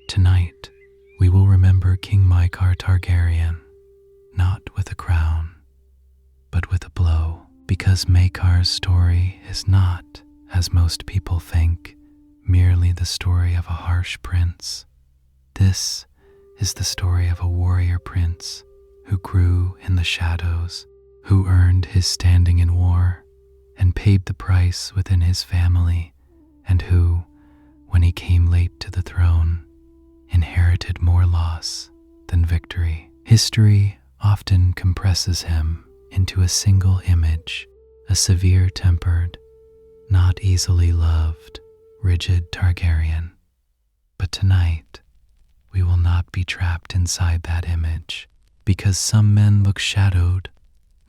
Tonight, we will remember King Maekar Targaryen, not with a crown, but with a blow, because Maekar's story is not, as most people think, merely the story of a harsh prince. This is the story of a warrior prince who grew in the shadows, who earned his standing in war and paid the price within his family, and who, when he came late to the throne, inherited more loss than victory. History often compresses him into a single image, a severe-tempered, not easily loved, rigid Targaryen. But tonight, we will not be trapped inside that image, because some men look shadowed,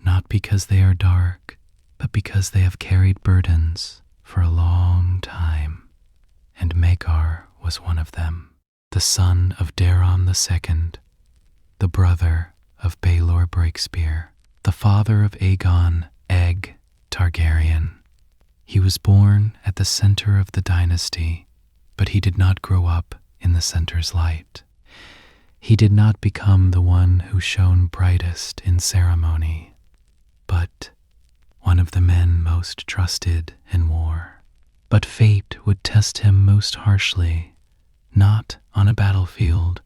not because they are dark, but because they have carried burdens for a long time. And Maekar was one of them, the son of Daeron II, the brother of Baelor Breakspear, the father of Aegon Egg Targaryen. He was born at the center of the dynasty, but he did not grow up in the center's light. He did not become the one who shone brightest in ceremony, but one of the men most trusted in war. But fate would test him most harshly, not on a battlefield,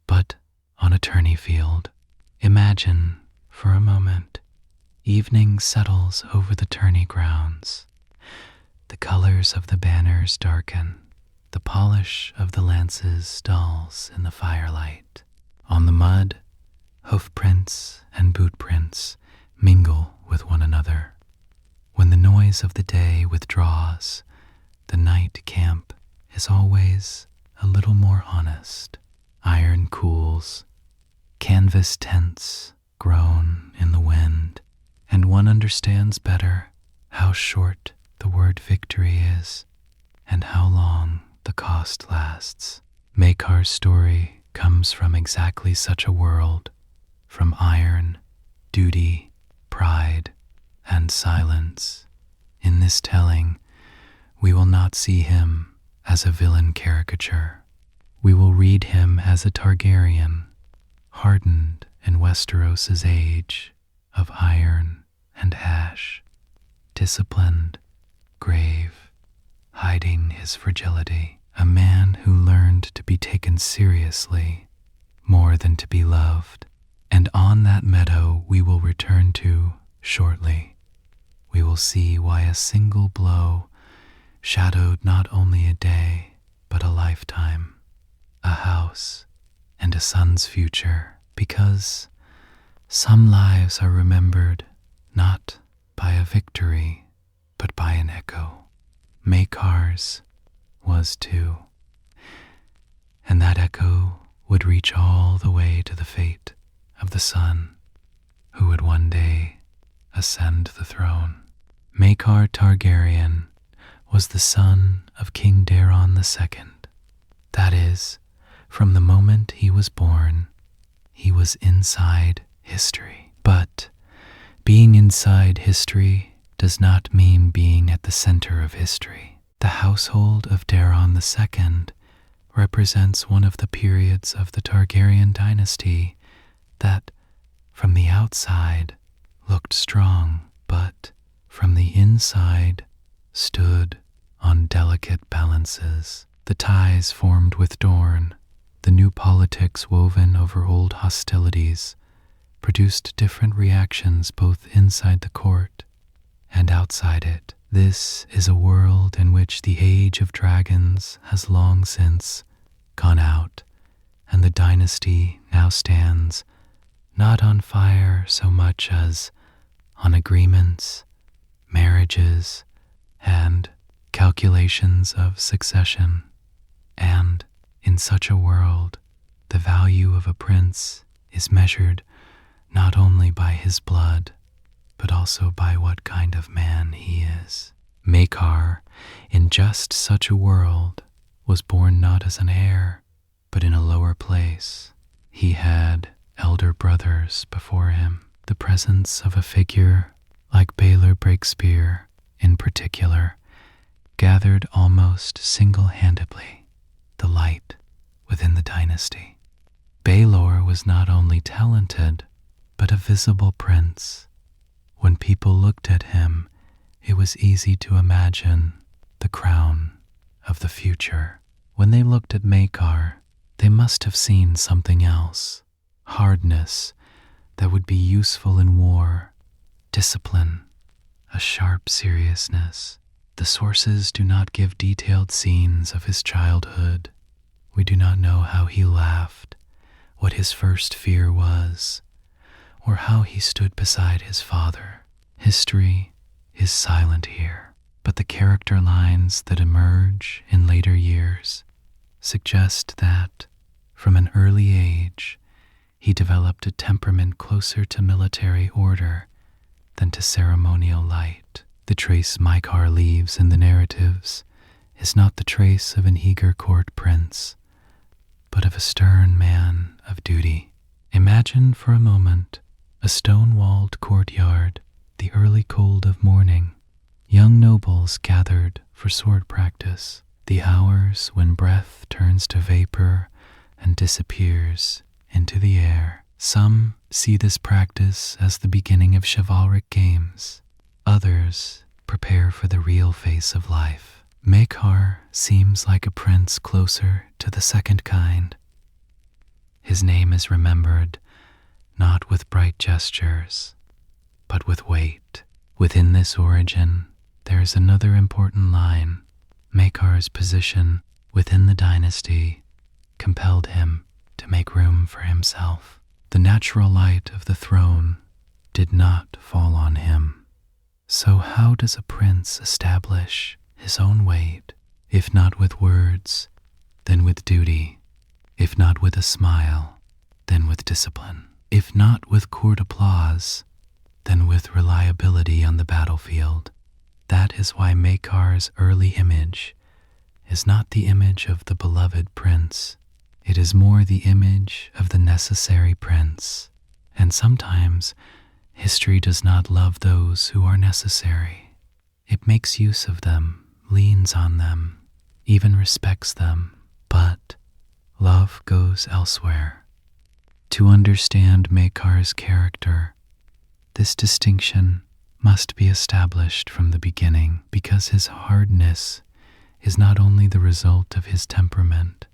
but on a tourney field. Imagine, for a moment, evening settles over the tourney grounds. The colors of the banners darken. The polish of the lances dulls in the firelight. On the mud, hoof prints and boot prints mingle with one another. When the noise of the day withdraws, the night camp is always a little more honest. Iron cools, canvas tents groan in the wind, and one understands better how short the word victory is and how long the cost lasts. Maekar's story comes from exactly such a world, from iron, duty, pride, and silence. In this telling, we will not see him as a villain caricature. We will read him as a Targaryen, hardened in Westeros's age of iron and ash, disciplined, grave, hiding his fragility, a man who learned to be taken seriously more than to be loved. And on that meadow we will return to shortly. We will see why a single blow shadowed not only a day, but a lifetime, a house, and a son's future, because some lives are remembered not by a victory, but by an echo. Maekar's was too, and that echo would reach all the way to the fate of the son who would one day ascend the throne. Maekar Targaryen was the son of King Daeron II. That is, from the moment he was born, he was inside history. But being inside history does not mean being at the center of history. The household of Daeron II represents one of the periods of the Targaryen dynasty that, from the outside, looked strong, but from the inside stood on delicate balances. The ties formed with Dorne, the new politics woven over old hostilities, produced different reactions both inside the court and outside it. This is a world in which the age of dragons has long since gone out, and the dynasty now stands not on fire so much as on agreements, marriages, and calculations of succession. And in such a world, the value of a prince is measured not only by his blood, but also by what kind of man he is. Maekar, in just such a world, was born not as an heir, but in a lower place. He had elder brothers before him. The presence of a figure like Baelor Breakspear, in particular, gathered almost single-handedly the light within the dynasty. Baelor was not only talented, but a visible prince. When people looked at him, it was easy to imagine the crown of the future. When they looked at Maekar, they must have seen something else: hardness that would be useful in war, discipline, a sharp seriousness. The sources do not give detailed scenes of his childhood. We do not know how he laughed, what his first fear was, or how he stood beside his father. History is silent here, but the character lines that emerge in later years suggest that, from an early age, he developed a temperament closer to military order than to ceremonial light. The trace Maekar leaves in the narratives is not the trace of an eager court prince, but of a stern man of duty. Imagine for a moment a stone-walled courtyard, the early cold of morning. Young nobles gathered for sword practice, the hours when breath turns to vapor and disappears into the air. Some see this practice as the beginning of chivalric games. Others prepare for the real face of life. Maekar seems like a prince closer to the second kind. His name is remembered not with bright gestures, but with weight. Within this origin, there is another important line. Maekar's position within the dynasty compelled him to make room for himself. The natural light of the throne did not fall on him. So how does a prince establish his own weight? If not with words, then with duty. If not with a smile, then with discipline. If not with court applause, then with reliability on the battlefield. That is why Maekar's early image is not the image of the beloved prince. It is more the image of the necessary prince. And sometimes history does not love those who are necessary. It makes use of them, leans on them, even respects them, but love goes elsewhere. To understand Maekar's character, this distinction must be established from the beginning, because his hardness is not only the result of his temperament,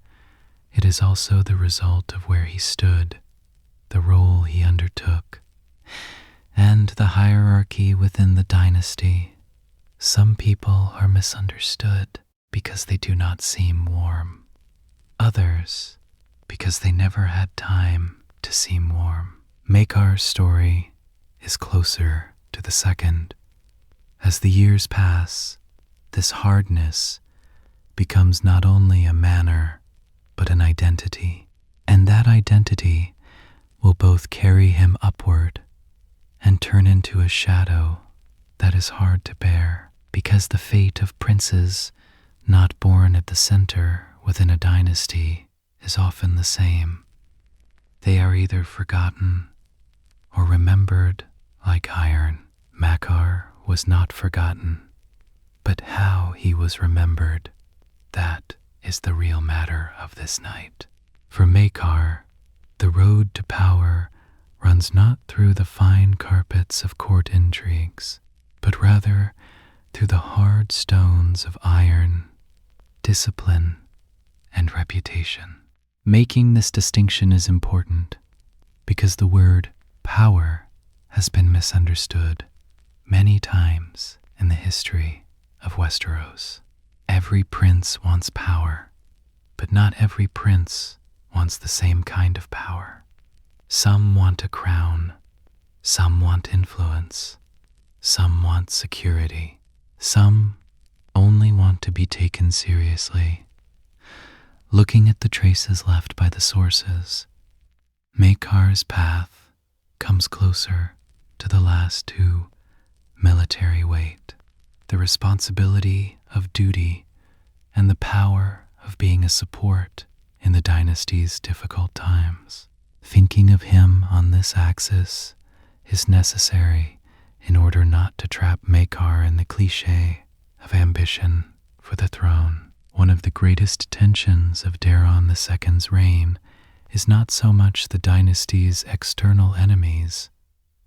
it is also the result of where he stood, the role he undertook, and the hierarchy within the dynasty. Some people are misunderstood because they do not seem warm. Others because they never had time to seem warm. Maekar's story is closer to the second. As the years pass, this hardness becomes not only a manner, but an identity. And that identity will both carry him upward and turn into a shadow that is hard to bear, because the fate of princes not born at the center within a dynasty is often the same. They are either forgotten or remembered like iron. Maekar was not forgotten, but how he was remembered, that is the real matter of this night. For Maekar, the road to power runs not through the fine carpets of court intrigues, but rather through the hard stones of iron, discipline, and reputation. Making this distinction is important because the word power has been misunderstood many times in the history of Westeros. Every prince wants power, but not every prince wants the same kind of power. Some want a crown, some want influence, some want security, some only want to be taken seriously. Looking at the traces left by the sources, Maekar's path comes closer to the last two: military weight, the responsibility of duty, and the power of being a support in the dynasty's difficult times. Thinking of him on this axis is necessary in order not to trap Maekar in the cliché of ambition for the throne. One of the greatest tensions of Daron II's reign is not so much the dynasty's external enemies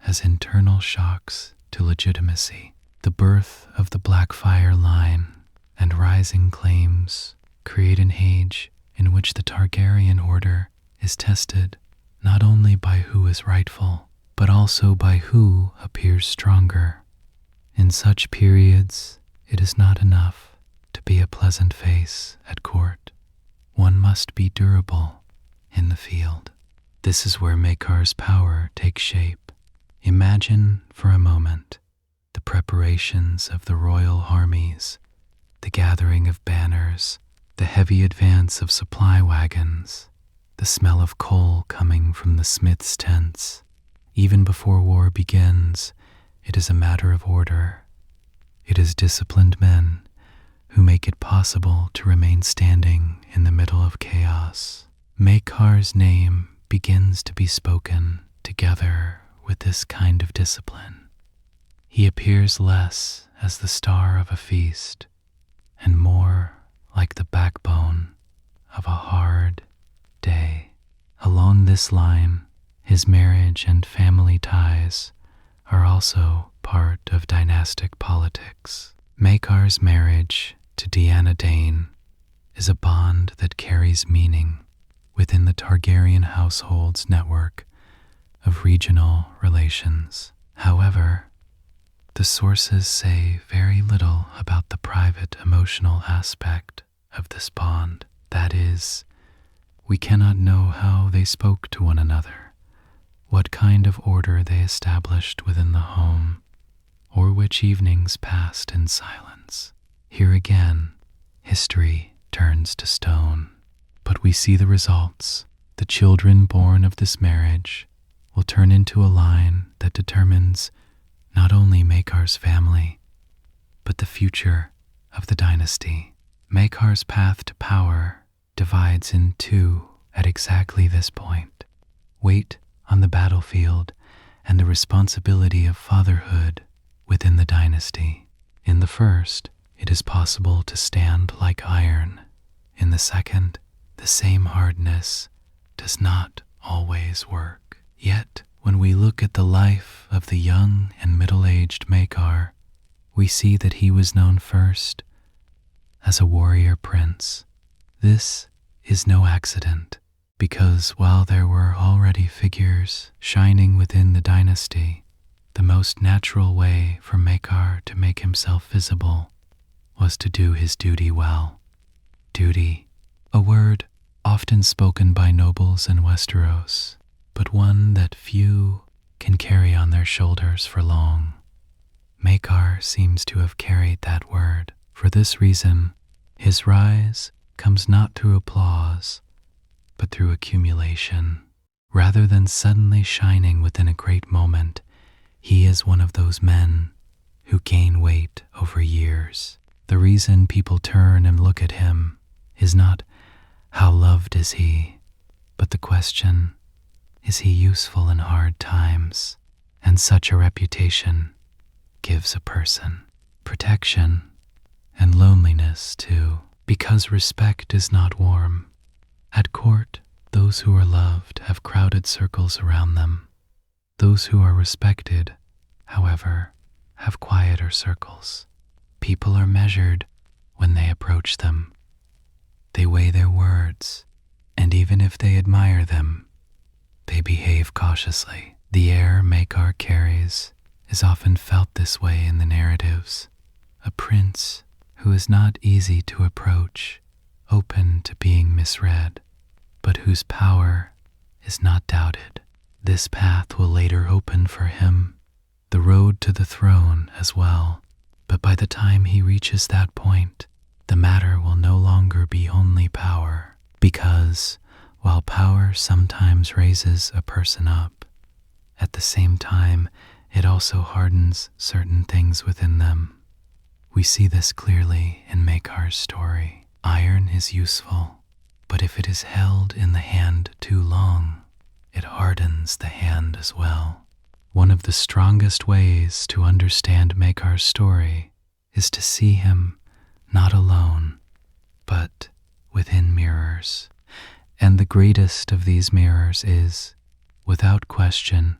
as internal shocks to legitimacy. The birth of the Blackfire line and rising claims create an age in which the Targaryen order is tested not only by who is rightful, but also by who appears stronger. In such periods, it is not enough to be a pleasant face at court. One must be durable in the field. This is where Maekar's power takes shape. Imagine for a moment the preparations of the royal armies, the gathering of banners, the heavy advance of supply wagons, the smell of coal coming from the smiths' tents. Even before war begins, it is a matter of order. It is disciplined men who make it possible to remain standing in the middle of chaos. Maekar's name begins to be spoken together with this kind of discipline. He appears less as the star of a feast and more like the backbone of a hard day. Along this line, his marriage and family ties are also part of dynastic politics. Maekar's marriage to Deanna Dane is a bond that carries meaning within the Targaryen household's network of regional relations. However, the sources say very little about the private emotional aspect of this bond. That is, we cannot know how they spoke to one another, what kind of order they established within the home, or which evenings passed in silence. Here again, history turns to stone, but we see the results. The children born of this marriage will turn into a line that determines not only Maekar's family, but the future of the dynasty. Maekar's path to power divides in two at exactly this point: weight on the battlefield and the responsibility of fatherhood within the dynasty. In the first, it is possible to stand like iron. In the second, the same hardness does not always work. Yet, when we look at the life of the young and middle-aged Maekar, we see that he was known first as a warrior prince. This is no accident, because while there were already figures shining within the dynasty, the most natural way for Maekar to make himself visible was to do his duty well. Duty, a word often spoken by nobles in Westeros, but one that few can carry on their shoulders for long. Maekar seems to have carried that word. For this reason, his rise comes not through applause, but through accumulation. Rather than suddenly shining within a great moment, he is one of those men who gain weight over years. The reason people turn and look at him is not how loved is he, but the question, is he useful in hard times? And such a reputation gives a person protection and loneliness too, because respect is not warm. At court, those who are loved have crowded circles around them. Those who are respected, however, have quieter circles. People are measured when they approach them. They weigh their words, and even if they admire them, they behave cautiously. The air Maekar carries is often felt this way in the narratives. A prince who is not easy to approach, open to being misread, but whose power is not doubted. This path will later open for him, the road to the throne as well. But by the time he reaches that point, the matter will no longer be only power, because while power sometimes raises a person up, at the same time it also hardens certain things within them. We see this clearly in Maekar's story. Iron is useful, but if it is held in the hand too long, it hardens the hand as well. One of the strongest ways to understand Maekar's story is to see him not alone, but within mirrors. And the greatest of these mirrors is, without question,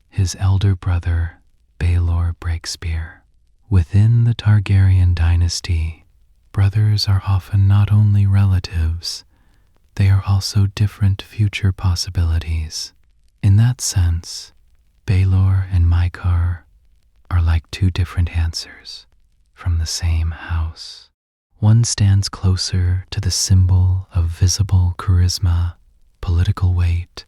his elder brother, Baelor Breakspear. Within the Targaryen dynasty, brothers are often not only relatives, they are also different future possibilities. In that sense, Baelor and Maekar are like two different answers from the same house. One stands closer to the symbol of visible charisma, political weight,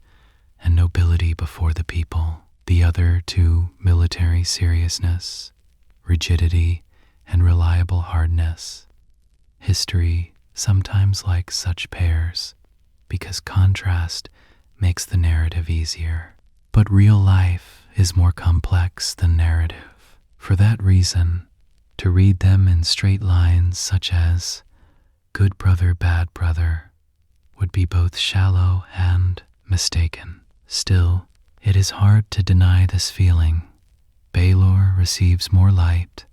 and nobility before the people. The other to military seriousness, rigidity, and reliable hardness. History sometimes likes such pairs because contrast makes the narrative easier. But real life is more complex than narrative. For that reason, to read them in straight lines such as good brother, bad brother would be both shallow and mistaken. Still, it is hard to deny this feeling. Baelor receives more light,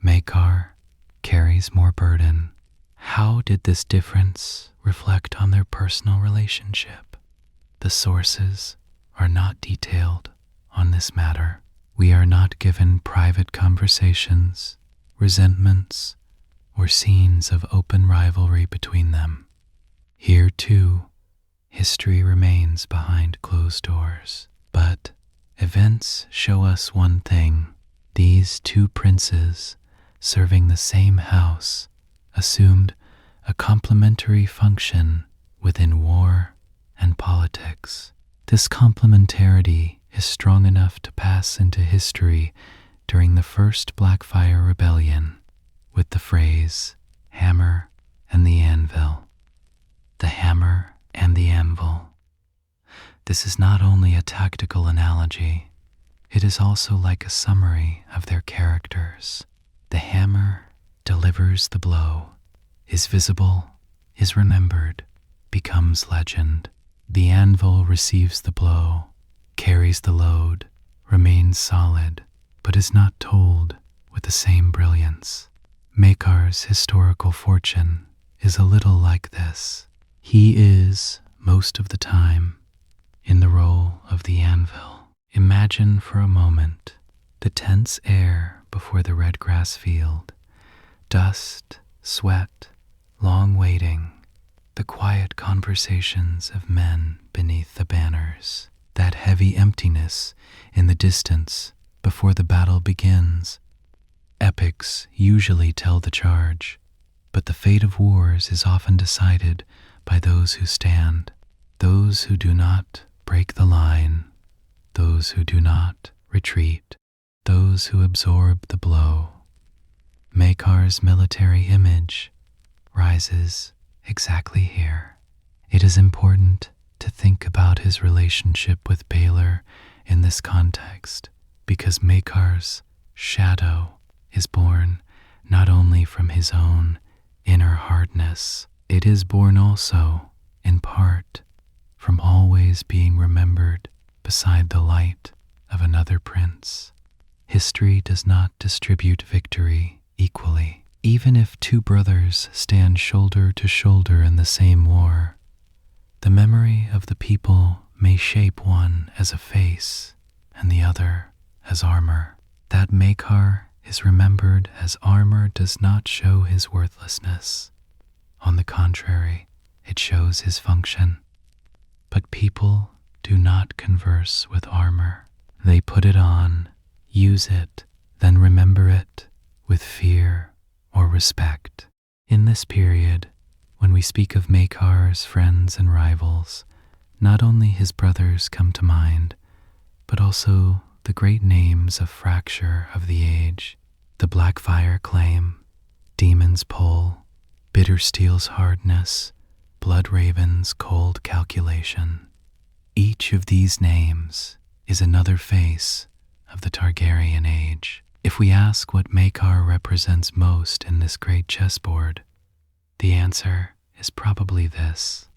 Maekar carries more burden. How did this difference reflect on their personal relationship? The sources are not detailed on this matter. We are not given private conversations, resentments, or scenes of open rivalry between them. Here, too, history remains behind closed doors. But events show us one thing. These two princes, serving the same house, assumed a complementary function within war and politics. This complementarity is strong enough to pass into history during the First Blackfire Rebellion with the phrase, hammer and the anvil. The hammer and the anvil. This is not only a tactical analogy, it is also like a summary of their characters. The hammer delivers the blow, is visible, is remembered, becomes legend. The anvil receives the blow, carries the load, remains solid, but is not told with the same brilliance. Maekar's historical fortune is a little like this. He is, most of the time, in the role of the anvil. Imagine for a moment the tense air before the red grass field, dust, sweat, long waiting, the quiet conversations of men beneath the banners, that heavy emptiness in the distance before the battle begins. Epics usually tell the charge, but the fate of wars is often decided by those who stand, those who do not break the line, those who do not retreat, those who absorb the blow. Maekar's military image rises exactly here. It is important to think about his relationship with Baelor in this context, because Maekar's shadow is born not only from his own inner hardness, it is born also, in part, from always being remembered beside the light of another prince. History does not distribute victory equally. Even if two brothers stand shoulder to shoulder in the same war, the memory of the people may shape one as a face and the other as armor. That Maekar is remembered as armor does not show his worthlessness. On the contrary, it shows his function. But people do not converse with armor. They put it on, use it, then remember it with fear or respect. In this period, when we speak of Maekar's friends and rivals, not only his brothers come to mind, but also the great names of fracture of the age, the Blackfire claim, Demon's pull, Bittersteel's hardness, Bloodraven's cold calculation. Each of these names is another face of the Targaryen age. If we ask what Maekar represents most in this great chessboard, the answer is probably this: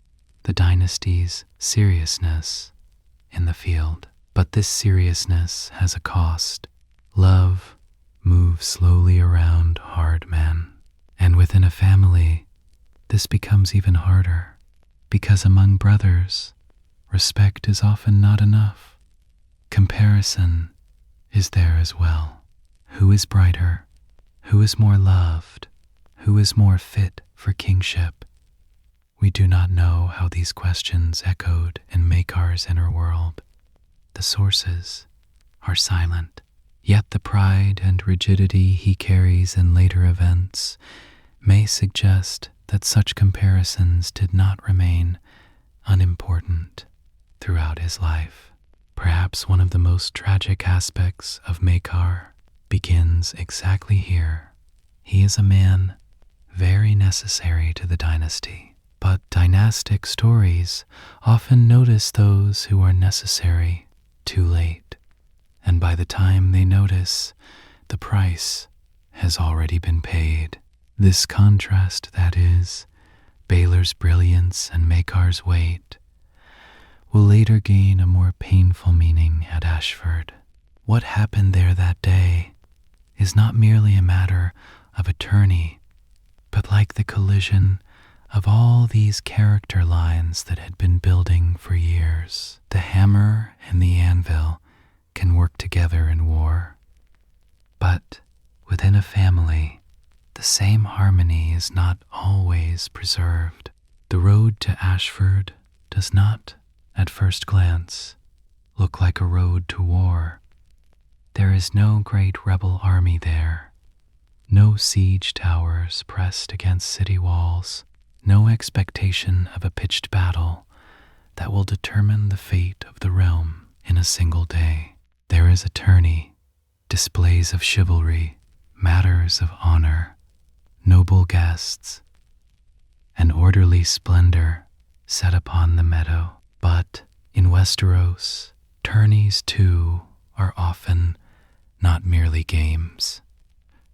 the dynasty's seriousness in the field. But this seriousness has a cost. Love moves slowly around hard men, and within a family, This becomes even harder, because among brothers, respect is often not enough. Comparison is there as well. Who is brighter? Who is more loved? Who is more fit for kingship? We do not know how these questions echoed in Maekar's inner world. The sources are silent, yet the pride and rigidity he carries in later events may suggest that such comparisons did not remain unimportant throughout his life. Perhaps one of the most tragic aspects of Maekar begins exactly here. He is a man very necessary to the dynasty, but dynastic stories often notice those who are necessary too late, and by the time they notice, the price has already been paid. This contrast, that is, Baelor's brilliance and Maekar's weight, will later gain a more painful meaning at Ashford. What happened there that day is not merely a matter of attorney, but like the collision of all these character lines that had been building for years. The hammer and the anvil can work together in war, but within a family, the same harmony is not always preserved. The road to Ashford does not, at first glance, look like a road to war. There is no great rebel army there, no siege towers pressed against city walls, no expectation of a pitched battle that will determine the fate of the realm in a single day. There is a tourney, displays of chivalry, matters of honor, noble guests, an orderly splendor set upon the meadow. But in Westeros, tourneys too are often not merely games.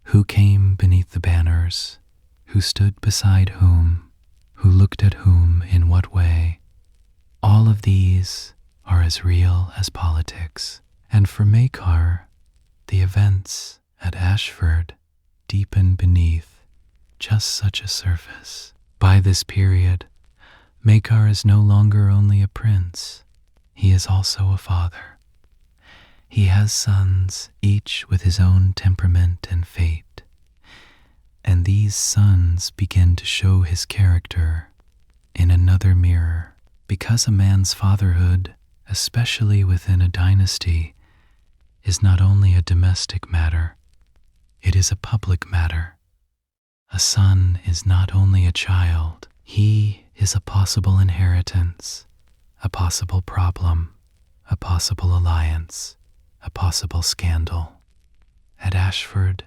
Who came beneath the banners? Who stood beside whom? Who looked at whom in what way? All of these are as real as politics. And for Maekar, the events at Ashford deepen beneath just such a surface. By this period, Maekar is no longer only a prince, he is also a father. He has sons, each with his own temperament and fate, and these sons begin to show his character in another mirror. Because a man's fatherhood, especially within a dynasty, is not only a domestic matter, it is a public matter. A son is not only a child, he is a possible inheritance, a possible problem, a possible alliance, a possible scandal. At Ashford,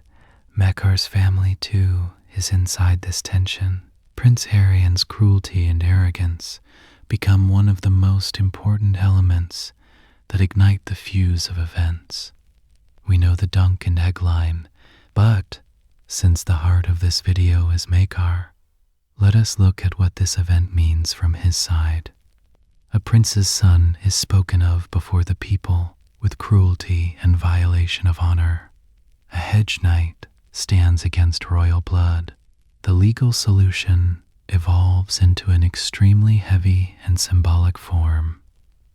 Maekar's family too is inside this tension. Prince Aeryn's cruelty and arrogance become one of the most important elements that ignite the fuse of events. We know the dunk and egg line, but since the heart of this video is Maekar, let us look at what this event means from his side. A prince's son is spoken of before the people with cruelty and violation of honor. A hedge knight stands against royal blood. The legal solution evolves into an extremely heavy and symbolic form,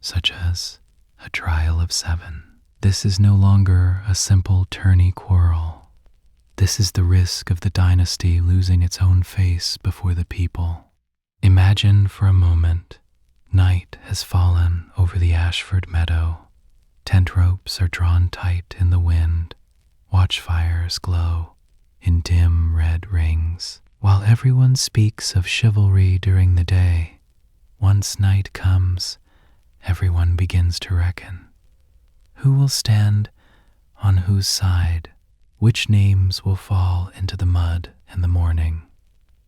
such as a trial of 7. This is no longer a simple tourney quarrel. This is the risk of the dynasty losing its own face before the people. Imagine for a moment, night has fallen over the Ashford meadow. Tent ropes are drawn tight in the wind. Watchfires glow in dim red rings. While everyone speaks of chivalry during the day, once night comes, everyone begins to reckon. Who will stand on whose side? Which names will fall into the mud in the morning?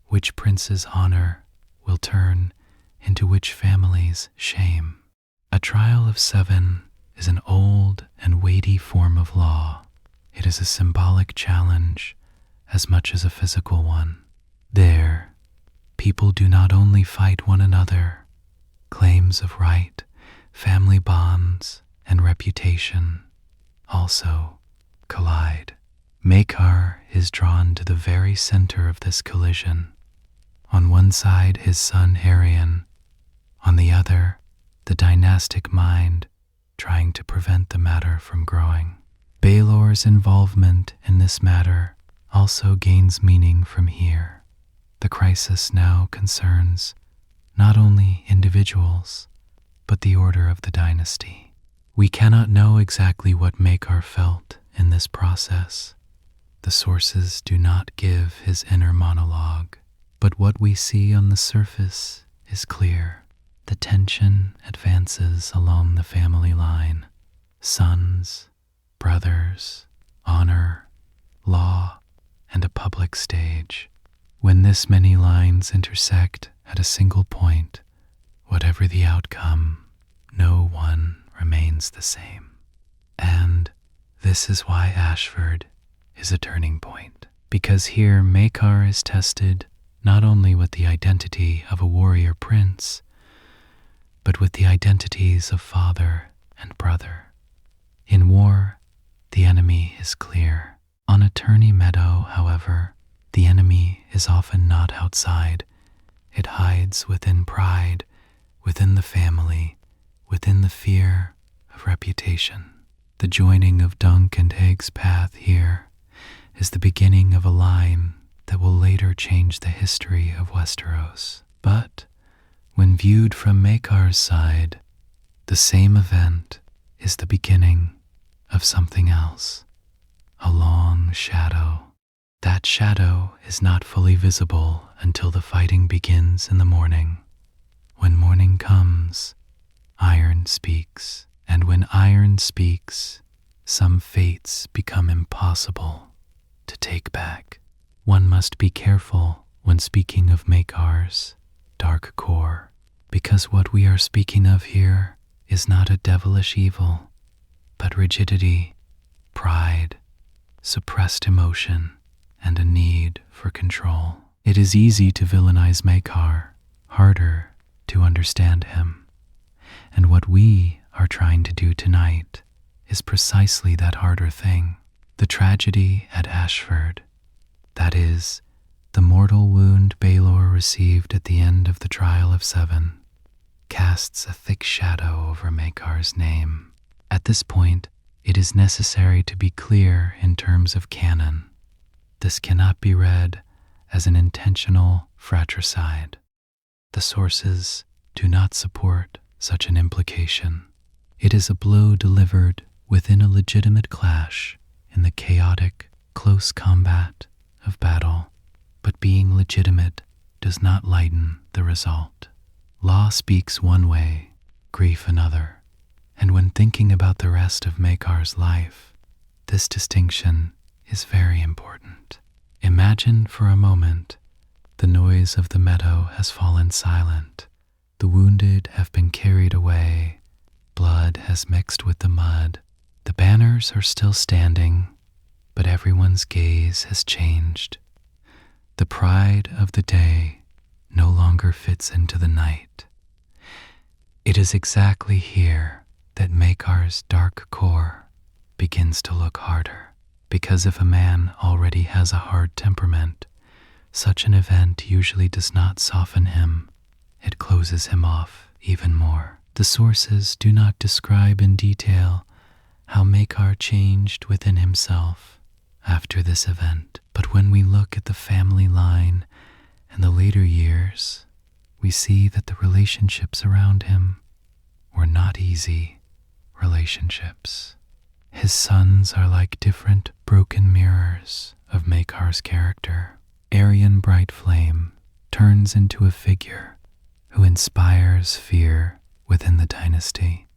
Which prince's honor will turn into which family's shame? A trial of 7 is an old and weighty form of law. It is a symbolic challenge as much as a physical one. There, people do not only fight one another. Claims of right, family bonds, and reputation also collide. Maekar is drawn to the very center of this collision. On one side, his son Arion, on the other, the dynastic mind trying to prevent the matter from growing. Baelor's involvement in this matter also gains meaning from here. The crisis now concerns not only individuals, but the order of the dynasty. We cannot know exactly what Maekar felt in this process. The sources do not give his inner monologue, but what we see on the surface is clear. The tension advances along the family line. Sons, brothers, honor, law, and a public stage. When this many lines intersect at a single point, whatever the outcome, no one remains the same. And this is why Ashford is a turning point, because here Maekar is tested not only with the identity of a warrior prince, but with the identities of father and brother. In war, the enemy is clear. On a tourney meadow, however, the enemy is often not outside. It hides within pride, within the family, within the fear of reputation. The joining of Dunk and Egg's path here is the beginning of a line that will later change the history of Westeros. But when viewed from Maekar's side, the same event is the beginning of something else, a long shadow. That shadow is not fully visible until the fighting begins in the morning. When morning comes, iron speaks, and when iron speaks, some fates become impossible to take back. One must be careful when speaking of Maekar's dark core, because what we are speaking of here is not a devilish evil, but rigidity, pride, suppressed emotion, and a need for control. It is easy to villainize Maekar, harder to understand him. And what we are trying to do tonight is precisely that harder thing. The tragedy at Ashford, that is, the mortal wound Baelor received at the end of the Trial of Seven, casts a thick shadow over Maekar's name. At this point, it is necessary to be clear in terms of canon. This cannot be read as an intentional fratricide. The sources do not support such an implication. It is a blow delivered within a legitimate clash in the chaotic, close combat of battle, but being legitimate does not lighten the result. Law speaks one way, grief another, and when thinking about the rest of Maekar's life, this distinction is very important. Imagine for a moment the noise of the meadow has fallen silent. The wounded have been carried away. Blood has mixed with the mud. The banners are still standing, but everyone's gaze has changed. The pride of the day no longer fits into the night. It is exactly here that Maekar's dark core begins to look harder, because if a man already has a hard temperament, such an event usually does not soften him. It closes him off even more. The sources do not describe in detail how Maekar changed within himself after this event, but when we look at the family line and the later years, we see that the relationships around him were not easy relationships. His sons are like different broken mirrors of Maekar's character. Arion Brightflame turns into a figure who inspires fear within the dynasty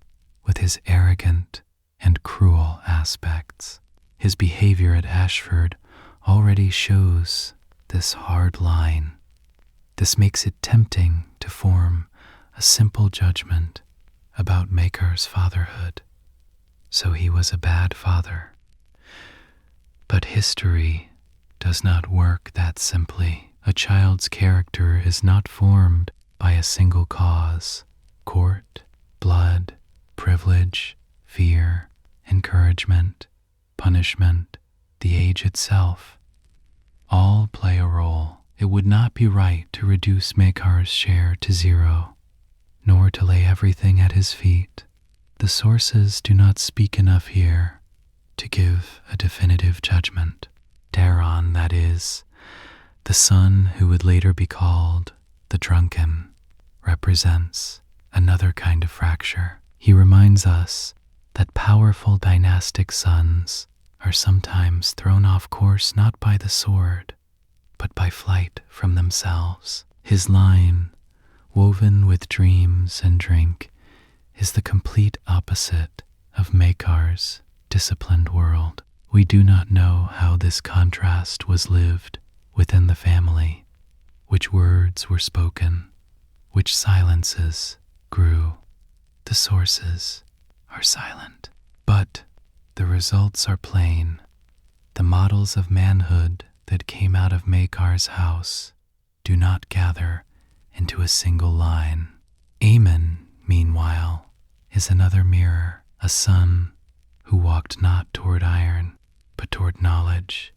with his arrogant and cruel aspects. His behavior at Ashford already shows this hard line. This makes it tempting to form a simple judgment about Maekar's fatherhood. So he was a bad father. But history does not work that simply. A child's character is not formed by a single cause. Court, blood, privilege, fear, encouragement, punishment, the age itself, all play a role It would not be right to reduce Maekar's share to zero, nor to lay everything at his feet. The sources do not speak enough here to give a definitive judgment. Daron, that is, the son who would later be called the Drunken, represents another kind of fracture. He reminds us that powerful dynastic sons are sometimes thrown off course not by the sword, but by flight from themselves. His line, woven with dreams and drink, is the complete opposite of Maekar's disciplined world. We do not know how this contrast was lived within the family, which words were spoken, which silences grew. The sources are silent, but the results are plain. The models of manhood that came out of Maekar's house do not gather into a single line. Aemon, meanwhile, is another mirror, a son who walked not toward iron, but toward knowledge,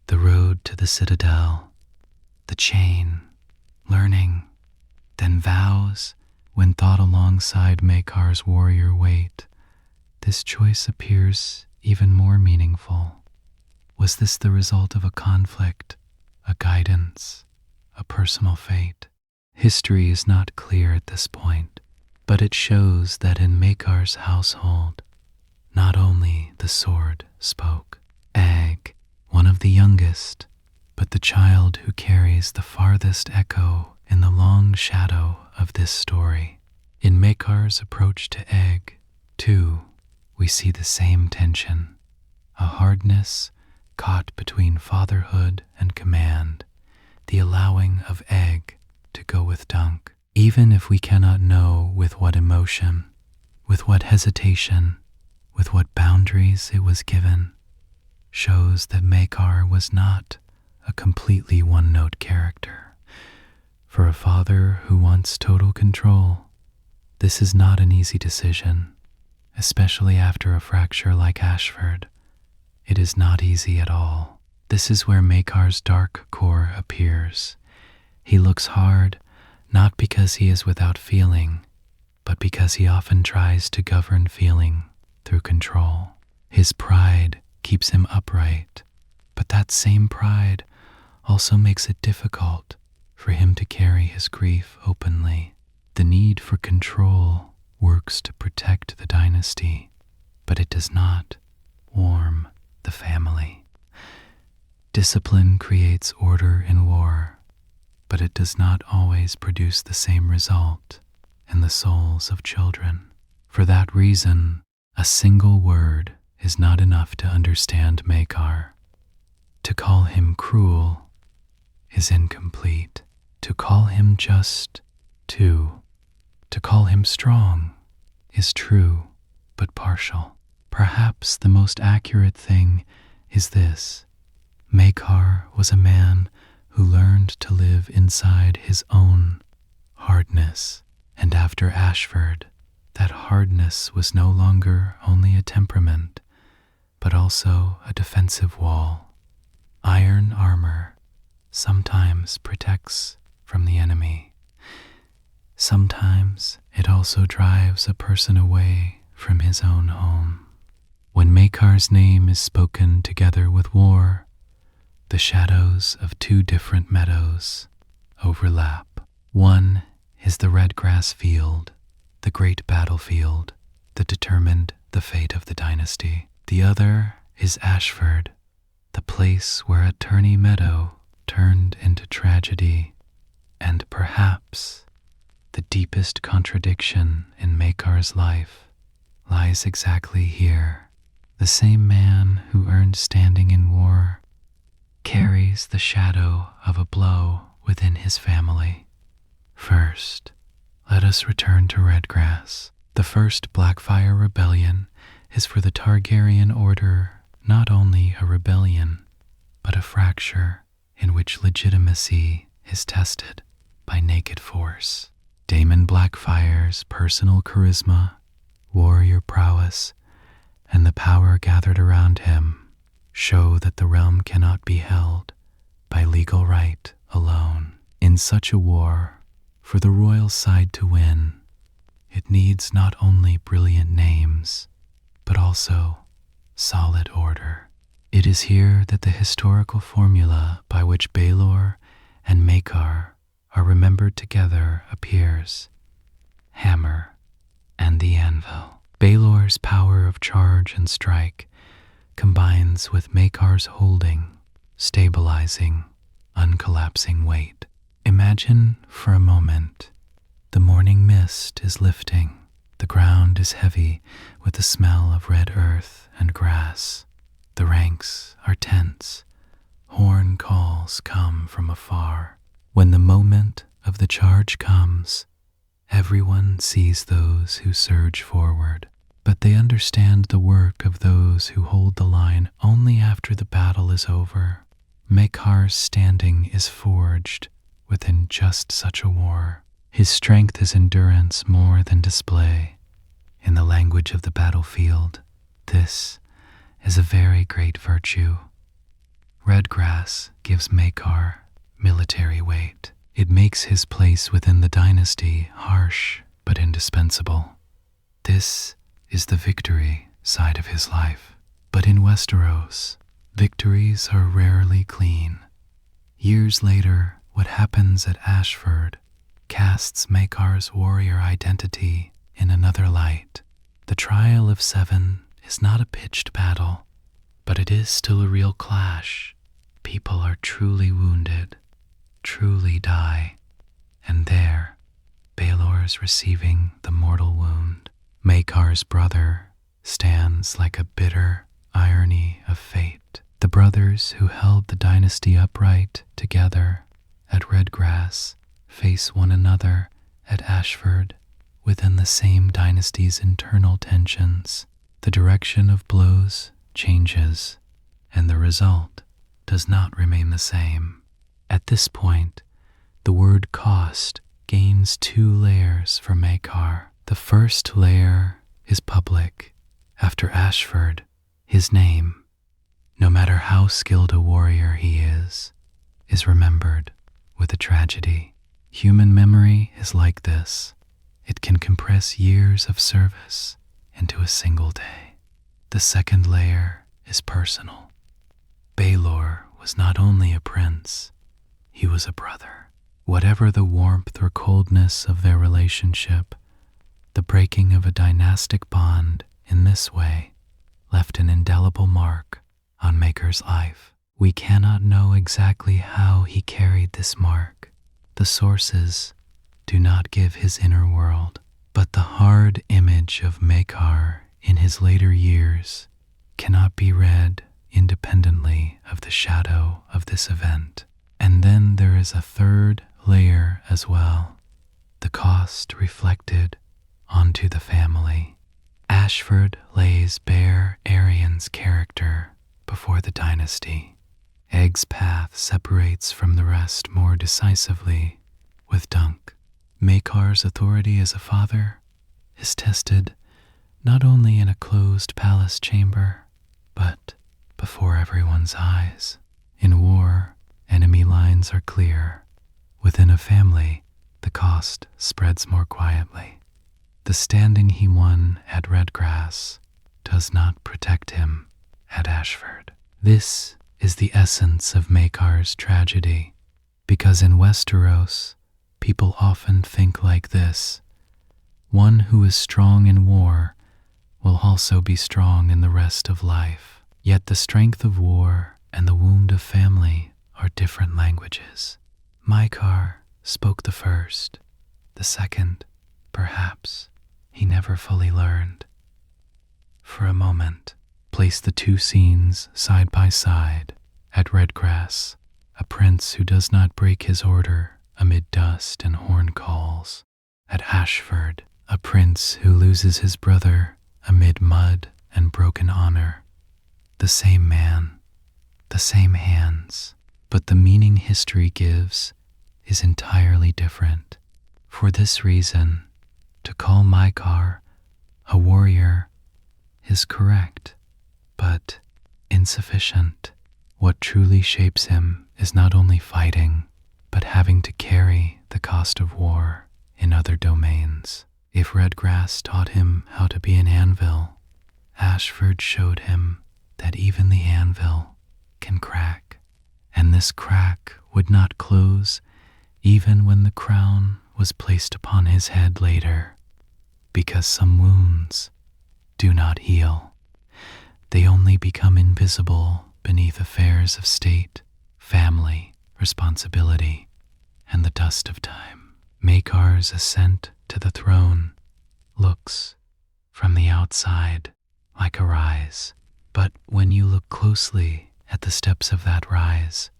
the road to the citadel, the chain, learning, then vows when thought alongside Maekar's warrior weight. This choice appears even more meaningful. Was this the result of a conflict, a guidance, a personal fate? History is not clear at this point, but it shows that in Maekar's household, not only the sword spoke. Egg, one of the youngest, but the child who carries the farthest echo in the long shadow of this story. In Maekar's approach to Egg, too, we see the same tension, a hardness caught between fatherhood and command, the allowing of Egg to go with Dunk, even if we cannot know with what emotion, with what hesitation, with what boundaries it was given, shows that Maekar was not a completely one-note character. For a father who wants total control, this is not an easy decision, especially after a fracture like Ashford. It is not easy at all. This is where Maekar's dark core appears. He looks hard, not because he is without feeling, but because he often tries to govern feeling through control. His pride keeps him upright, but that same pride also makes it difficult for him to carry his grief openly. The need for control works to protect the dynasty, but it does not warm the family. Discipline creates order in war, but it does not always produce the same result in the souls of children. For that reason, a single word is not enough to understand Maekar. To call him cruel is incomplete. To call him just, too. To call him strong is true, but partial. Perhaps the most accurate thing is this: Maekar was a man who learned to live inside his own hardness, and after Ashford, that hardness was no longer only a temperament, but also a defensive wall. Iron armor sometimes protects from the enemy. Sometimes it also drives a person away from his own home. When Maekar's name is spoken together with war, the shadows of two different meadows overlap. One is the red grass field, the great battlefield that determined the fate of the dynasty. The other is Ashford, the place where a tourney meadow turned into tragedy, and perhaps the deepest contradiction in Maekar's life lies exactly here. The same man who earned standing in war carries the shadow of a blow within his family. First, let us return to Redgrass. The first Blackfire rebellion is for the Targaryen order not only a rebellion, but a fracture in which legitimacy is tested by naked force. Daemon Blackfire's personal charisma, warrior prowess, and the power gathered around him show that the realm cannot be held by legal right alone. In such a war, for the royal side to win, it needs not only brilliant names, but also solid order. It is here that the historical formula by which Baelor and Maekar are remembered together appears: hammer and the anvil. Baelor's power of charge and strike combines with Maekar's holding, stabilizing, uncollapsing weight. Imagine for a moment the morning mist is lifting. The ground is heavy with the smell of red earth and grass. The ranks are tense. Horn calls come from afar. When the moment of the charge comes, everyone sees those who surge forward, but they understand the work of those who hold the line only after the battle is over. Maekar's standing is forged within just such a war. His strength is endurance more than display. In the language of the battlefield, this is a very great virtue. Red grass gives Maekar military weight. It makes his place within the dynasty harsh but indispensable. This is the victory side of his life. But in Westeros, victories are rarely clean. Years later, what happens at Ashford casts Maekar's warrior identity in another light. The Trial of Seven is not a pitched battle, but it is still a real clash. People are truly wounded, truly die, and there, Baelor is receiving the mortal wound. Maekar's brother stands like a bitter irony of fate. The brothers who held the dynasty upright together at Redgrass face one another at Ashford within the same dynasty's internal tensions. The direction of blows changes, and the result does not remain the same. At this point, the word cost gains two layers for Maekar. The first layer is public. After Ashford, his name, no matter how skilled a warrior he is remembered with a tragedy. Human memory is like this. It can compress years of service into a single day. The second layer is personal. Baelor was not only a prince, he was a brother. Whatever the warmth or coldness of their relationship, the breaking of a dynastic bond in this way left an indelible mark on Maekar's life. We cannot know exactly how he carried this mark. The sources do not give his inner world, but the hard image of Maekar in his later years cannot be read independently of the shadow of this event. And then there is a third layer as well, the cost reflected onto the family. Ashford lays bare Aeryn's character before the dynasty. Egg's path separates from the rest more decisively with Dunk. Maekar's authority as a father is tested not only in a closed palace chamber, but before everyone's eyes. In war, enemy lines are clear. Within a family, the cost spreads more quietly. The standing he won at Redgrass does not protect him at Ashford. This is the essence of Maekar's tragedy, because in Westeros, people often think like this: one who is strong in war will also be strong in the rest of life. Yet the strength of war and the wound of family are different languages. Maekar spoke the first, the second, perhaps, he never fully learned. For a moment, place the two scenes side by side. At Redgrass, a prince who does not break his order amid dust and horn calls. At Ashford, a prince who loses his brother amid mud and broken honor. The same man, the same hands, but the meaning history gives is entirely different. For this reason, to call Maekar a warrior is correct, but insufficient. What truly shapes him is not only fighting, but having to carry the cost of war in other domains. If Redgrass taught him how to be an anvil, Ashford showed him that even the anvil can crack, and this crack would not close even when the crown was placed upon his head later, because some wounds do not heal. They only become invisible beneath affairs of state, family, responsibility, and the dust of time. Maekar's ascent to the throne looks, from the outside, like a rise. But when you look closely at the steps of that rise,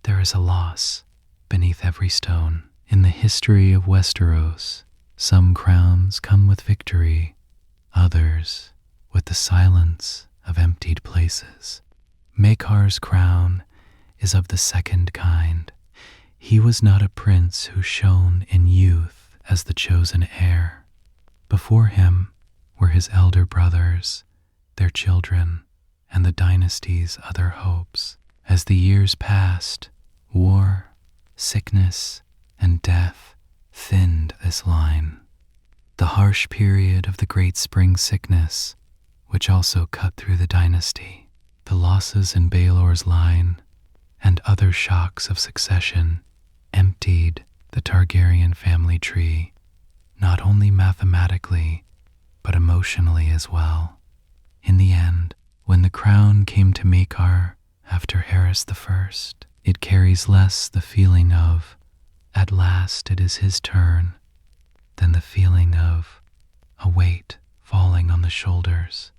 there is a loss beneath every stone. In the history of Westeros, some crowns come with victory, others with the silence of emptied places. Maekar's crown is of the second kind. He was not a prince who shone in youth as the chosen heir. Before him were his elder brothers, their children, and the dynasty's other hopes. As the years passed, war, sickness, and death thinned this line. The harsh period of the Great Spring Sickness, which also cut through the dynasty, the losses in Baelor's line, and other shocks of succession emptied the Targaryen family tree, not only mathematically, but emotionally as well. In the end, when the crown came to Maekar after Harris I, it carries less the feeling of, at last it is his turn, than the feeling of a weight falling on the shoulders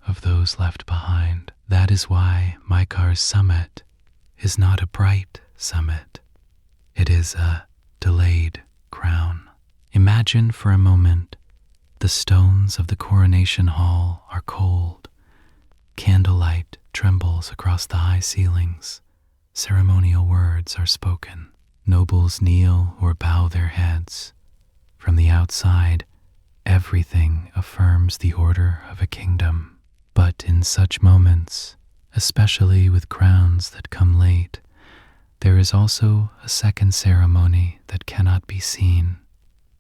of those left behind. That is why Maekar's summit is not a bright summit. It is a delayed crown. Imagine for a moment the stones of the coronation hall are cold. Candlelight trembles across the high ceilings. Ceremonial words are spoken. Nobles kneel or bow their heads. From the outside, everything affirms the order of a kingdom. But in such moments, especially with crowns that come late, there is also a second ceremony that cannot be seen,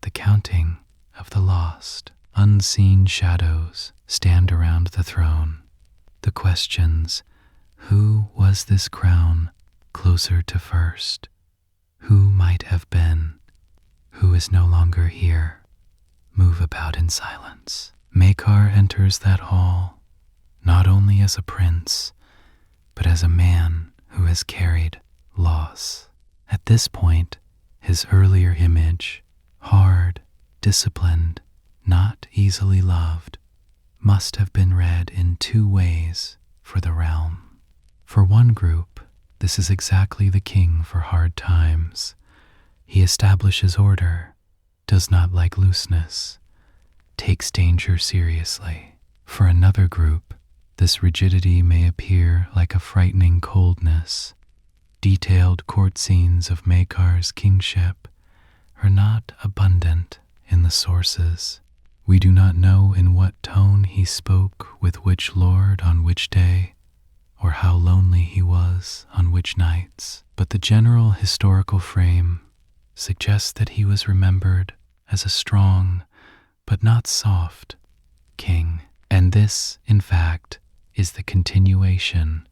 the counting of the lost. Unseen shadows stand around the throne. The questions, who was this crown closer to first? Who might have been? Who is no longer here? Move about in silence. Maekar enters that hall, not only as a prince, but as a man who has carried loss. At this point, his earlier image, hard, disciplined, not easily loved, must have been read in two ways for the realm. For one group, this is exactly the king for hard times. He establishes order, does not like looseness, takes danger seriously. For another group, this rigidity may appear like a frightening coldness. Detailed court scenes of Maekar's kingship are not abundant in the sources. We do not know in what tone he spoke with which lord on which day, or how lonely he was on which nights, but the general historical frame suggests that he was remembered as a strong, but not soft, king. And this, in fact, is the continuation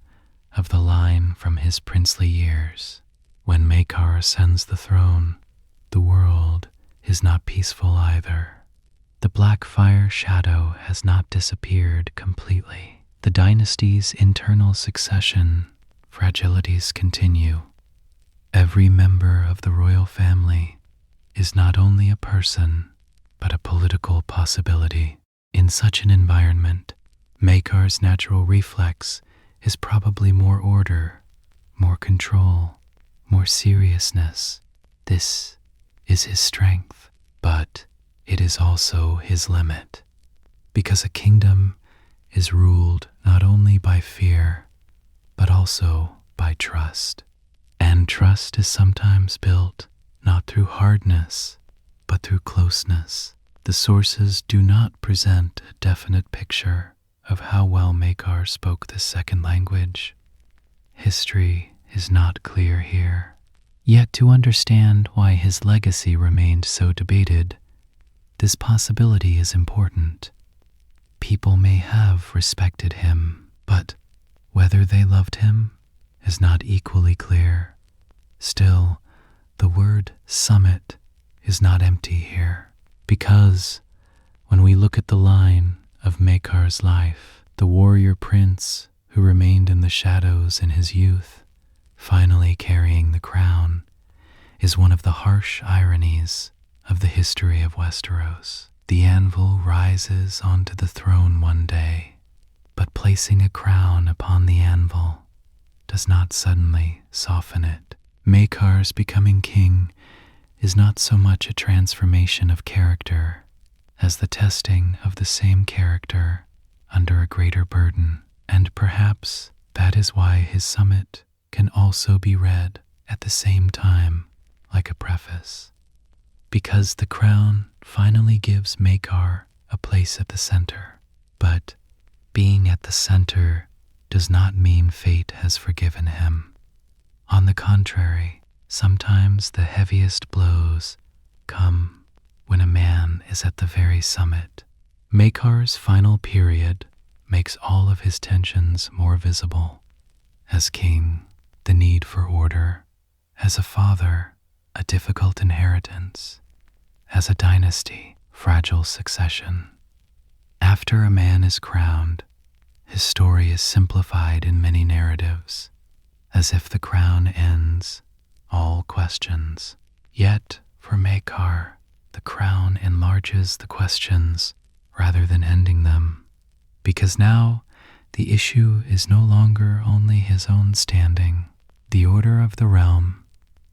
of the line from his princely years. When Maekar ascends the throne, the world is not peaceful either. The black fire shadow has not disappeared completely. The dynasty's internal succession fragilities continue. Every member of the royal family is not only a person, but a political possibility. In such an environment, Maekar's natural reflex is probably more order, more control, more seriousness. This is his strength, but it is also his limit, because a kingdom is ruled not only by fear, but also by trust. And trust is sometimes built not through hardness, but through closeness. The sources do not present a definite picture of how well Maekar spoke this second language. History is not clear here. Yet to understand why his legacy remained so debated, this possibility is important. People may have respected him, but whether they loved him is not equally clear. Still, the word summit is not empty here, because when we look at the line of Maekar's life, the warrior prince who remained in the shadows in his youth, finally carrying the crown, is one of the harsh ironies of the history of Westeros. The anvil rises onto the throne one day, but placing a crown upon the anvil does not suddenly soften it. Maekar's becoming king is not so much a transformation of character as the testing of the same character under a greater burden, and perhaps that is why his summit can also be read at the same time like a preface. Because the crown finally gives Maekar a place at the center, but being at the center does not mean fate has forgiven him. On the contrary, sometimes the heaviest blows come when a man is at the very summit. Maekar's final period makes all of his tensions more visible. As king, the need for order. As a father, a difficult inheritance. As a dynasty, fragile succession. After a man is crowned, his story is simplified in many narratives, as if the crown ends all questions. Yet, for Maekar, the crown enlarges the questions rather than ending them, because now the issue is no longer only his own standing. The order of the realm,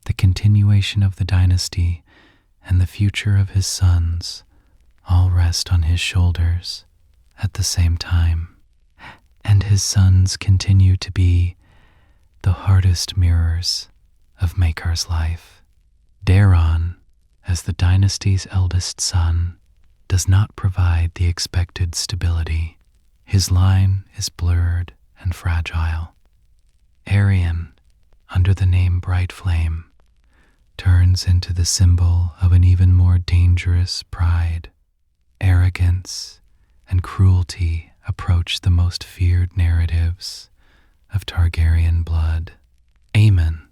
the continuation of the dynasty, and the future of his sons all rest on his shoulders at the same time. And his sons continue to be the hardest mirrors of Maekar's life. Daeron, as the dynasty's eldest son, does not provide the expected stability. His line is blurred and fragile. Arryn, under the name Bright Flame, turns into the symbol of an even more dangerous pride. Arrogance and cruelty approach the most feared narratives of Targaryen blood. Aemon,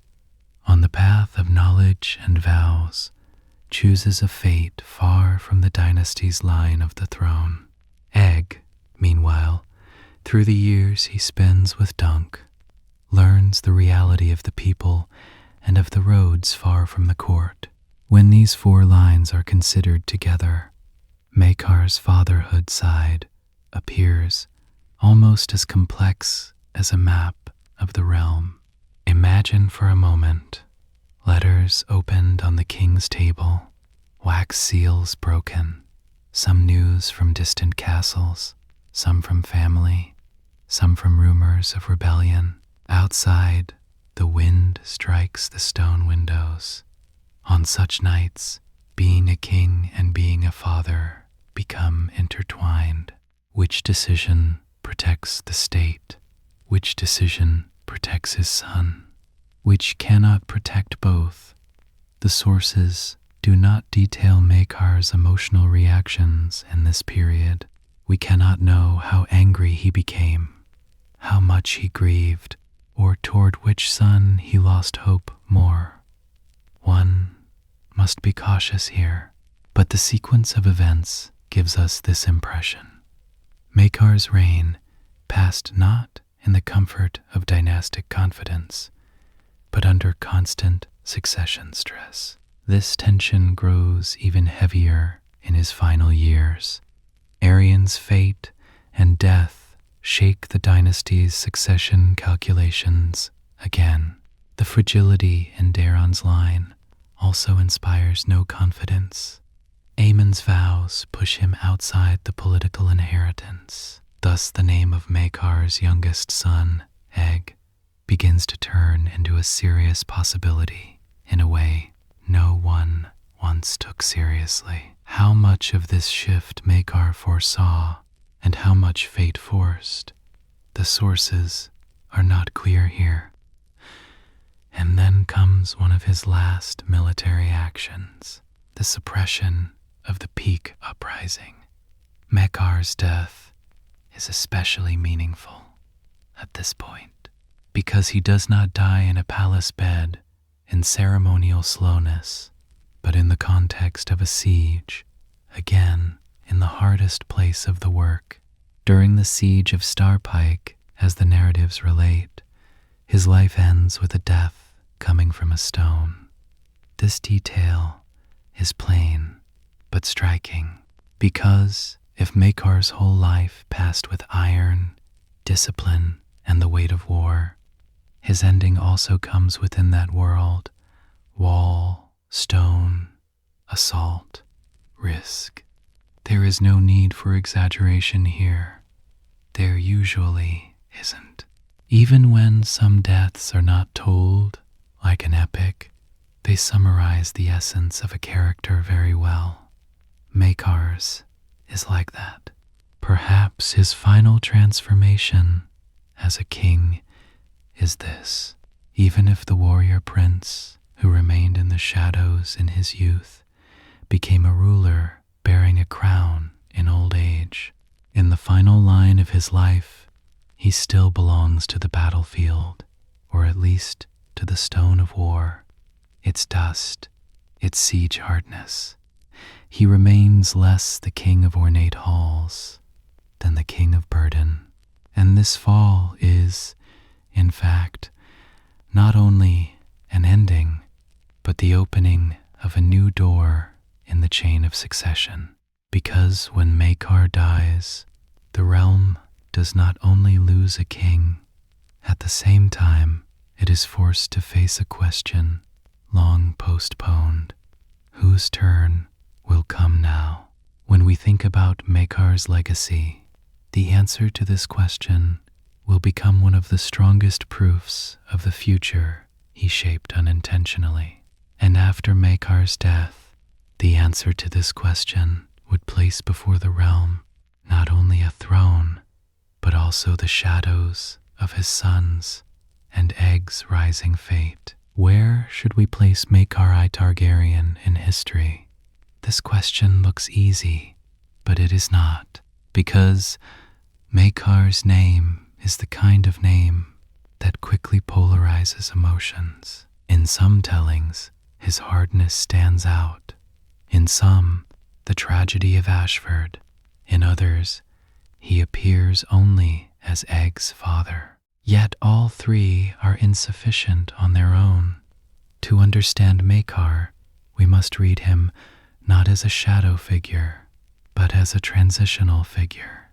on the path of knowledge and vows, chooses a fate far from the dynasty's line of the throne. Egg, meanwhile, through the years he spends with Dunk, learns the reality of the people and of the roads far from the court. When these four lines are considered together, Maekar's fatherhood side appears almost as complex as a map of the realm. Imagine for a moment letters opened on the king's table, wax seals broken, some news from distant castles, some from family, some from rumors of rebellion. Outside, the wind strikes the stone windows. On such nights, being a king and being a father become intertwined. Which decision protects the state? Which decision protects his son? Which cannot protect both? The sources do not detail Maekar's emotional reactions in this period. We cannot know how angry he became, how much he grieved, or toward which son he lost hope more. One must be cautious here, but the sequence of events gives us this impression. Maekar's reign passed not in the comfort of dynastic confidence, but under constant succession stress. This tension grows even heavier in his final years. Aeryn's fate and death shake the dynasty's succession calculations again. The fragility in Daeron's line also inspires no confidence. Aemon's vows push him outside the political inheritance. Thus the name of Maekar's youngest son, Egg, begins to turn into a serious possibility in a way no one once took seriously. How much of this shift Maekar foresaw and how much fate forced, the sources are not clear here. And then comes one of his last military actions, the suppression of the Peak Uprising. Maekar's death is especially meaningful at this point, because he does not die in a palace bed in ceremonial slowness, but in the context of a siege, again in the hardest place of the work. During the siege of Starpike, as the narratives relate, his life ends with a death coming from a stone. This detail is plain but striking, because if Maekar's whole life passed with iron, discipline, and the weight of war, his ending also comes within that world: wall, stone, assault, risk. There is no need for exaggeration here. There usually isn't. Even when some deaths are not told like an epic, they summarize the essence of a character very well. Maekar's is like that. Perhaps his final transformation as a king is this: even if the warrior prince who remained in the shadows in his youth became a ruler bearing a crown in old age, in the final line of his life, he still belongs to the battlefield, or at least to the stone of war, its dust, its siege hardness. He remains less the king of ornate halls than the king of burden. And this fall is, in fact, not only an ending, but the opening of a new door in the chain of succession. Because when Maekar dies, the realm does not only lose a king, at the same time it is forced to face a question long postponed: whose turn will come now? When we think about Maekar's legacy, the answer to this question will become one of the strongest proofs of the future he shaped unintentionally. And after Maekar's death, the answer to this question would place before the realm not only a throne, but also the shadows of his sons and Egg's rising fate. Where should we place Maekar Targaryen in history? This question looks easy, but it is not, because Maekar's name is the kind of name that quickly polarizes emotions. In some tellings, his hardness stands out. In some, the tragedy of Ashford. In others, he appears only as Egg's father. Yet all three are insufficient on their own. To understand Maekar, we must read him not as a shadow figure, but as a transitional figure.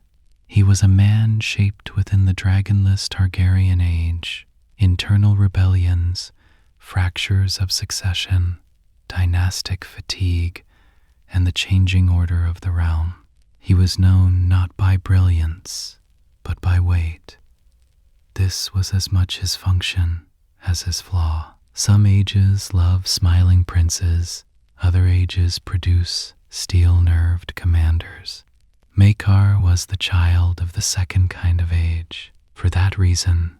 He was a man shaped within the dragonless Targaryen age, internal rebellions, fractures of succession, dynastic fatigue, and the changing order of the realm. He was known not by brilliance, but by weight. This was as much his function as his flaw. Some ages love smiling princes, other ages produce steel-nerved commanders. Maekar was the child of the second kind of age. For that reason,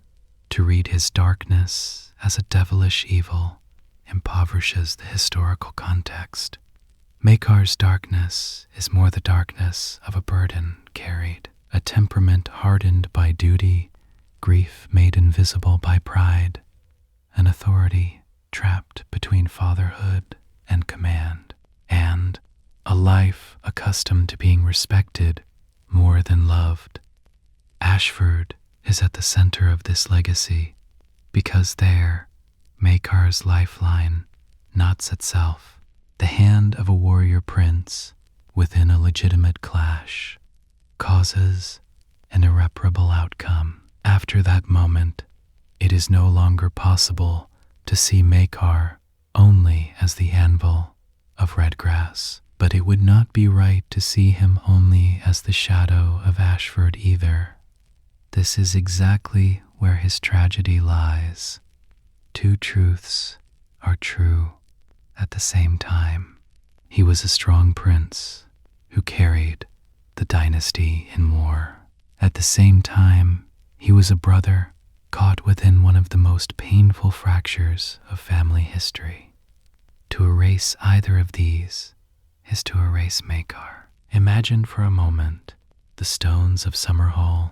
to read his darkness as a devilish evil impoverishes the historical context. Maekar's darkness is more the darkness of a burden carried, a temperament hardened by duty, grief made invisible by pride, an authority trapped between fatherhood and command, and a life accustomed to being respected more than loved. Ashford is at the center of this legacy, because there, Maekar's lifeline knots itself, the hand of a warrior prince within a legitimate clash, causes an irreparable outcome. After that moment, it is no longer possible to see Maekar only as the anvil of Redgrass, but it would not be right to see him only as the shadow of Ashford either. This is exactly where his tragedy lies. Two truths are true at the same time. He was a strong prince who carried the dynasty in war. At the same time, he was a brother caught within one of the most painful fractures of family history. To erase either of these is to erase Maekar. Imagine for a moment the stones of Summerhall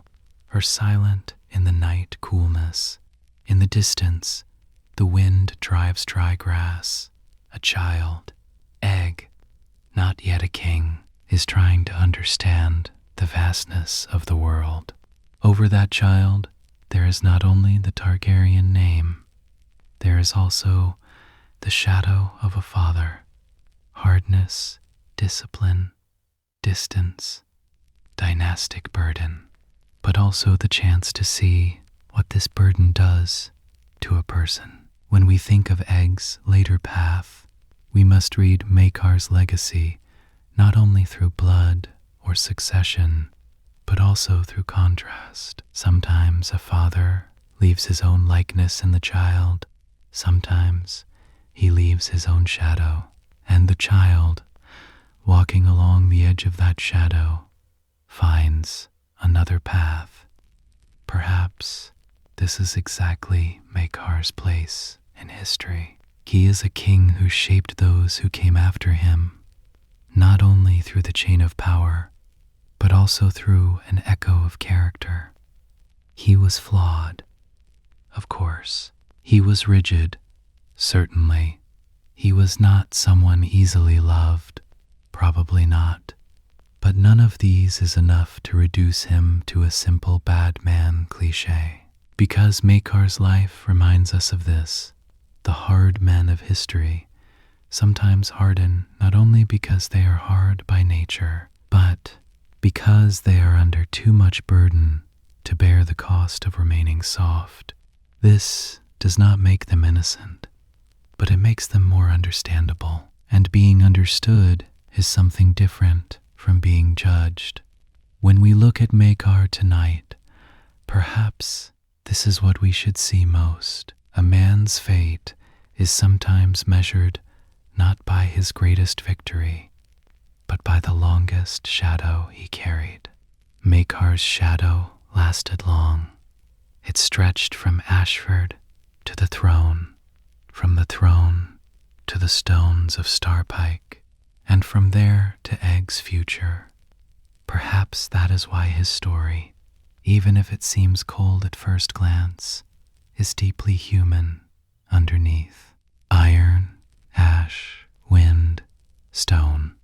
are silent in the night coolness. In the distance, the wind drives dry grass. A child, egg, not yet a king, is trying to understand the vastness of the world. Over that child, there is not only the Targaryen name, there is also the shadow of a father, hardness, discipline, distance, dynastic burden, but also the chance to see what this burden does to a person. When we think of Egg's later path, we must read Maekar's legacy not only through blood or succession, but also through contrast. Sometimes a father leaves his own likeness in the child, sometimes he leaves his own shadow, and the child, walking along the edge of that shadow, finds another path. Perhaps this is exactly Maekar's place in history. He is a king who shaped those who came after him, not only through the chain of power, but also through an echo of character. He was flawed, of course. He was rigid, certainly. He was not someone easily loved, probably not. But none of these is enough to reduce him to a simple bad man cliché. Because Maekar's life reminds us of this, the hard men of history sometimes harden not only because they are hard by nature, but because they are under too much burden to bear the cost of remaining soft. This does not make them innocent, but it makes them more understandable. And being understood is something different from being judged. When we look at Maekar tonight, perhaps this is what we should see most. A man's fate is sometimes measured not by his greatest victory, but by the longest shadow he carried. Maekar's shadow lasted long. It stretched from Ashford to the throne, from the throne to the stones of Starpike, and from there to Egg's future. Perhaps that is why his story, even if it seems cold at first glance, is deeply human underneath. Iron, ash, wind, stone,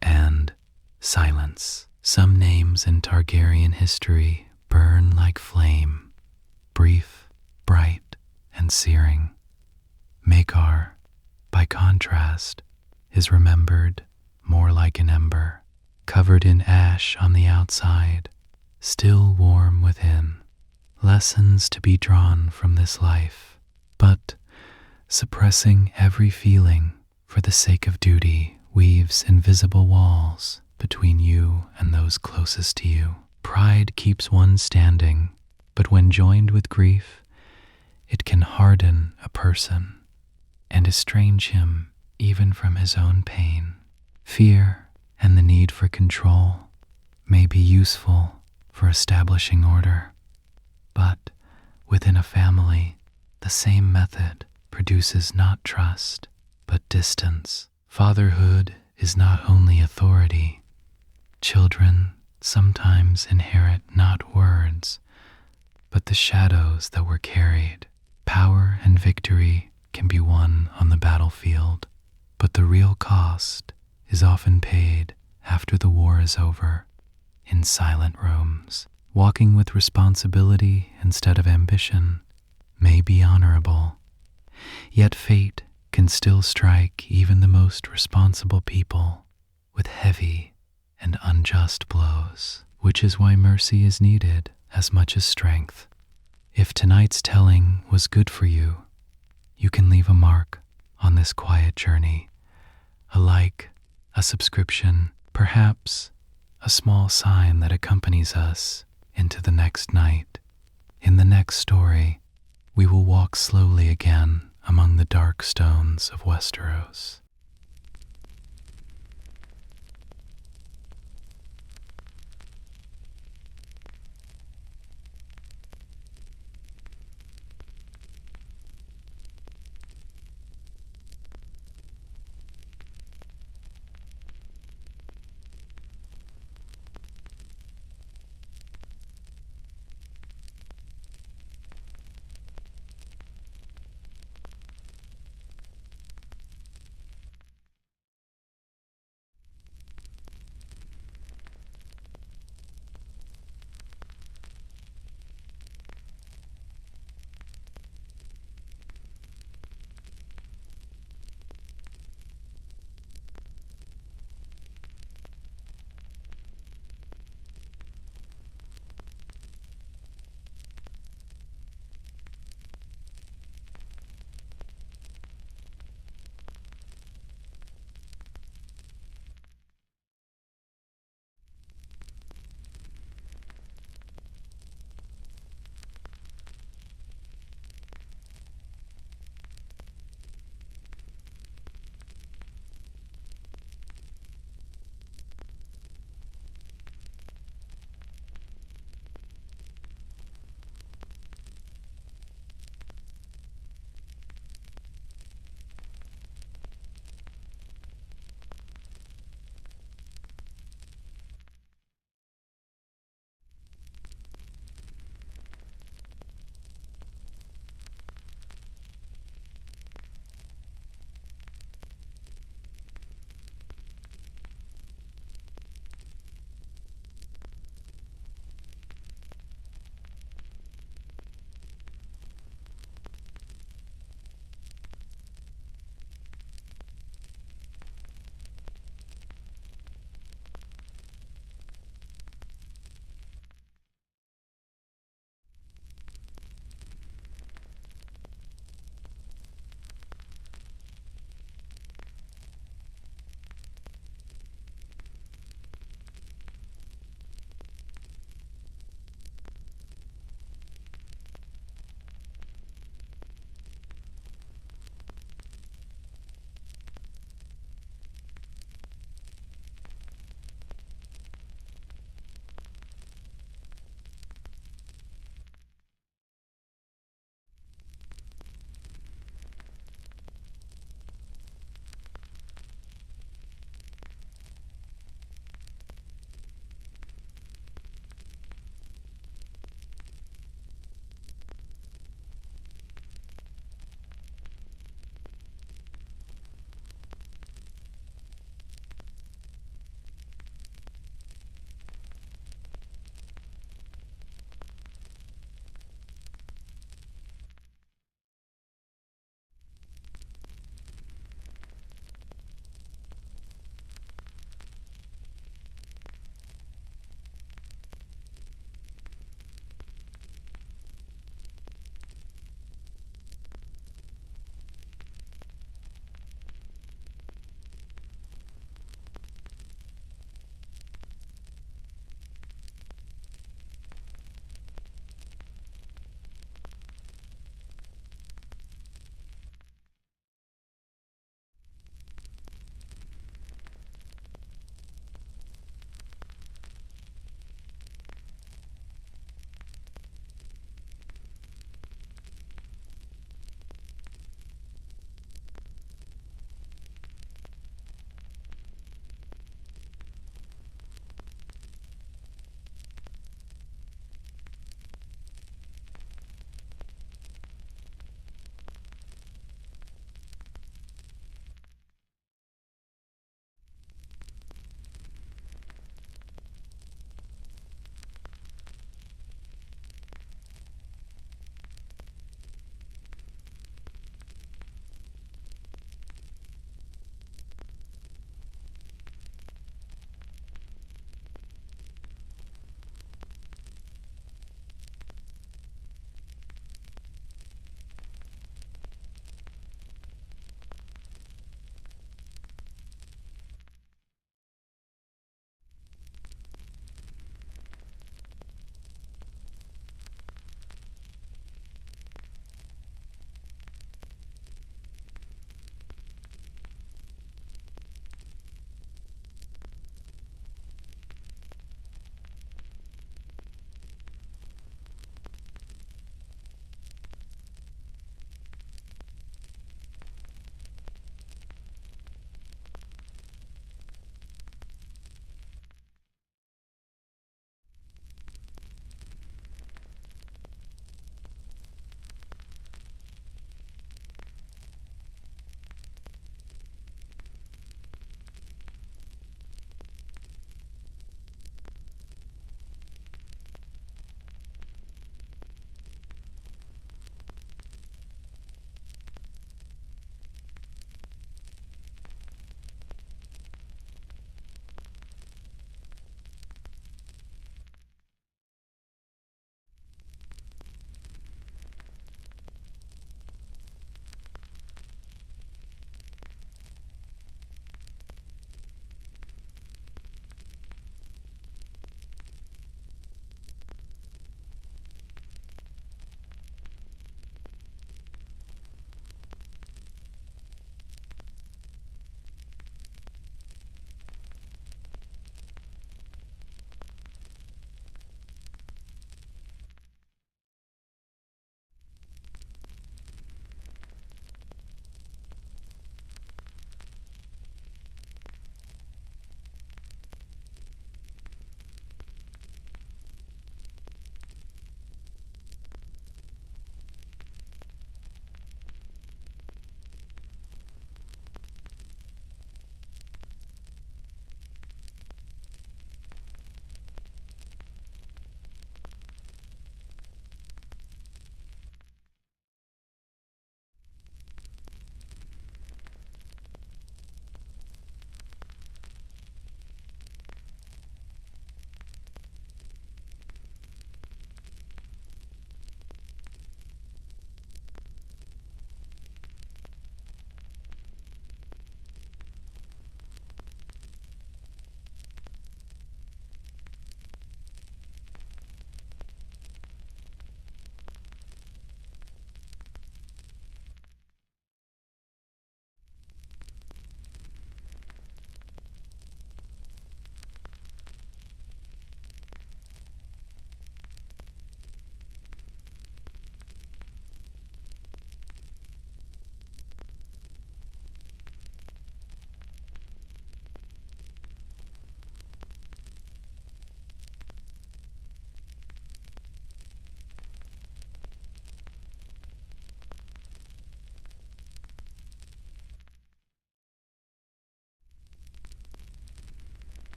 and silence. Some names in Targaryen history burn like flame, brief, bright, and searing. Maekar, by contrast, is remembered more like an ember, covered in ash on the outside, still warm within. Lessons to be drawn from this life, but suppressing every feeling for the sake of duty weaves invisible walls between you and those closest to you. Pride keeps one standing, but when joined with grief, it can harden a person and estrange him even from his own pain. Fear and the need for control may be useful for establishing order, but within a family, the same method produces not trust, but distance. Fatherhood is not only authority. Children sometimes inherit not words, but the shadows that were carried. Power and victory can be won on the battlefield, but the real cost is often paid after the war is over, in silent rooms. Walking with responsibility instead of ambition may be honorable, yet fate can still strike even the most responsible people with heavy and unjust blows, which is why mercy is needed as much as strength. If tonight's telling was good for you, you can leave a mark on this quiet journey, a like, a subscription, perhaps a small sign that accompanies us into the next night. In the next story, we will walk slowly again among the dark stones of Westeros.